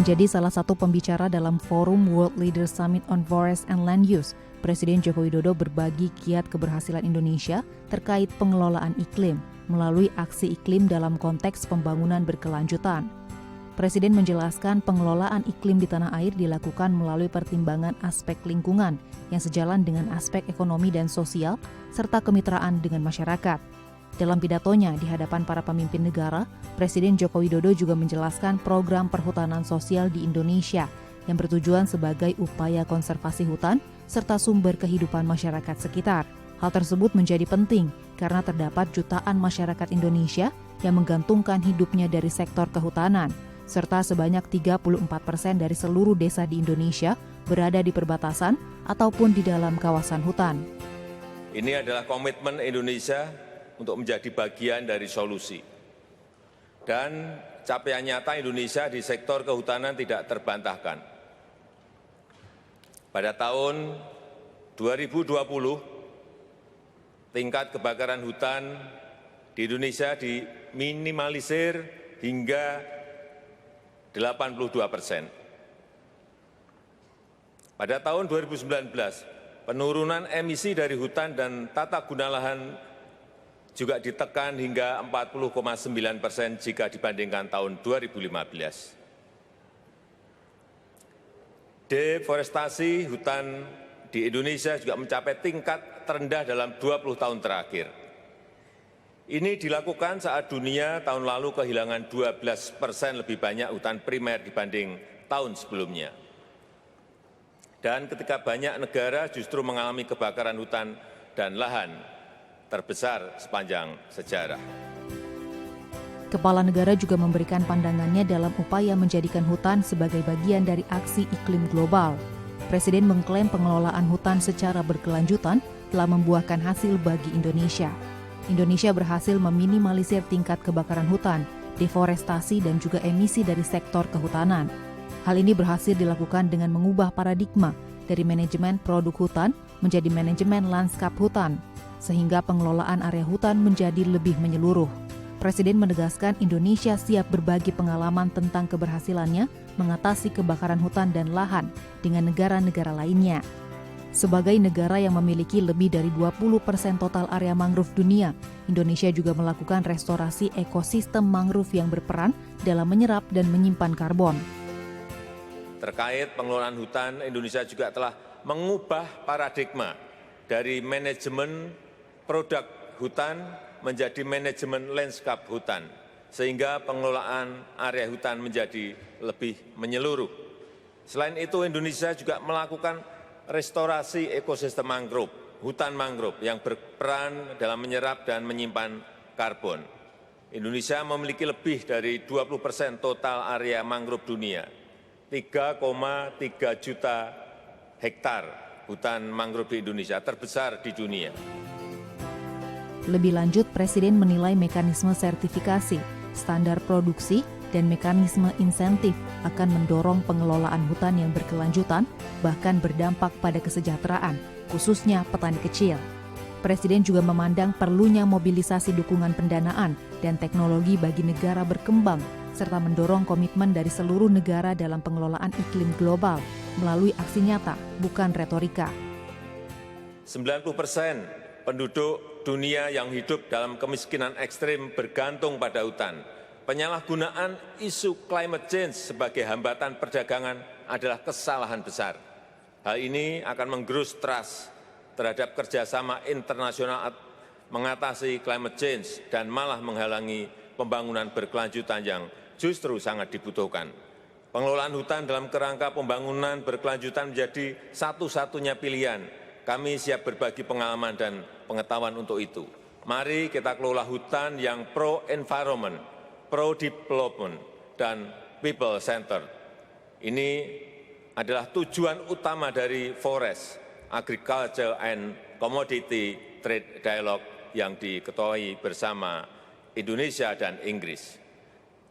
Menjadi salah satu pembicara dalam forum World Leaders Summit on Forest and Land Use, Presiden Joko Widodo berbagi kiat keberhasilan Indonesia terkait pengelolaan iklim melalui aksi iklim dalam konteks pembangunan berkelanjutan. Presiden menjelaskan pengelolaan iklim di tanah air dilakukan melalui pertimbangan aspek lingkungan yang sejalan dengan aspek ekonomi dan sosial serta kemitraan dengan masyarakat. Dalam pidatonya di hadapan para pemimpin negara, Presiden Joko Widodo juga menjelaskan program perhutanan sosial di Indonesia yang bertujuan sebagai upaya konservasi hutan serta sumber kehidupan masyarakat sekitar. Hal tersebut menjadi penting karena terdapat jutaan masyarakat Indonesia yang menggantungkan hidupnya dari sektor kehutanan, serta sebanyak 34% dari seluruh desa di Indonesia berada di perbatasan ataupun di dalam kawasan hutan. Ini adalah komitmen Indonesia untuk menjadi bagian dari solusi. Dan capaian nyata Indonesia di sektor kehutanan tidak terbantahkan. Pada tahun 2020, tingkat kebakaran hutan di Indonesia diminimalisir hingga 82%. Pada tahun 2019, penurunan emisi dari hutan dan tata guna lahan juga ditekan hingga 40,9% jika dibandingkan tahun 2015. Deforestasi hutan di Indonesia juga mencapai tingkat terendah dalam 20 tahun terakhir. Ini dilakukan saat dunia tahun lalu kehilangan 12% lebih banyak hutan primer dibanding tahun sebelumnya. Dan ketika banyak negara justru mengalami kebakaran hutan dan lahan terbesar sepanjang sejarah. Kepala negara juga memberikan pandangannya dalam upaya menjadikan hutan sebagai bagian dari aksi iklim global. Presiden mengklaim pengelolaan hutan secara berkelanjutan telah membuahkan hasil bagi Indonesia. Indonesia berhasil meminimalisir tingkat kebakaran hutan, deforestasi, dan juga emisi dari sektor kehutanan. Hal ini berhasil dilakukan dengan mengubah paradigma dari manajemen produk hutan menjadi manajemen lanskap hutan, sehingga pengelolaan area hutan menjadi lebih menyeluruh. Presiden menegaskan Indonesia siap berbagi pengalaman tentang keberhasilannya mengatasi kebakaran hutan dan lahan dengan negara-negara lainnya. Sebagai negara yang memiliki lebih dari 20% total area mangrove dunia, Indonesia juga melakukan restorasi ekosistem mangrove yang berperan dalam menyerap dan menyimpan karbon. Terkait pengelolaan hutan, Indonesia juga telah mengubah paradigma dari manajemen produk hutan menjadi manajemen lanskap hutan, sehingga pengelolaan area hutan menjadi lebih menyeluruh. Selain itu, Indonesia juga melakukan restorasi ekosistem mangrove, hutan mangrove yang berperan dalam menyerap dan menyimpan karbon. Indonesia memiliki lebih dari 20% total area mangrove dunia, 3,3 juta hektar hutan mangrove di Indonesia, terbesar di dunia. Lebih lanjut, Presiden menilai mekanisme sertifikasi, standar produksi, dan mekanisme insentif akan mendorong pengelolaan hutan yang berkelanjutan, bahkan berdampak pada kesejahteraan, khususnya petani kecil. Presiden juga memandang perlunya mobilisasi dukungan pendanaan dan teknologi bagi negara berkembang, serta mendorong komitmen dari seluruh negara dalam pengelolaan iklim global melalui aksi nyata, bukan retorika. 90% penduduk dunia yang hidup dalam kemiskinan ekstrim bergantung pada hutan. Penyalahgunaan isu climate change sebagai hambatan perdagangan adalah kesalahan besar. Hal ini akan menggerus trust terhadap kerjasama internasional mengatasi climate change dan malah menghalangi pembangunan berkelanjutan yang justru sangat dibutuhkan. Pengelolaan hutan dalam kerangka pembangunan berkelanjutan menjadi satu-satunya pilihan. Kami siap berbagi pengalaman dan pengetahuan untuk itu. Mari kita kelola hutan yang pro-environment, pro-development, dan people-centered. Ini adalah tujuan utama dari Forest, Agriculture and Commodity Trade Dialogue yang diketuai bersama Indonesia dan Inggris.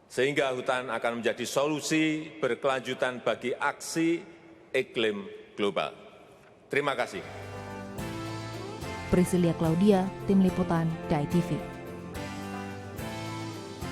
Sehingga hutan akan menjadi solusi berkelanjutan bagi aksi iklim global. Terima kasih. Priscilia Claudia, Tim Liputan, DAI TV.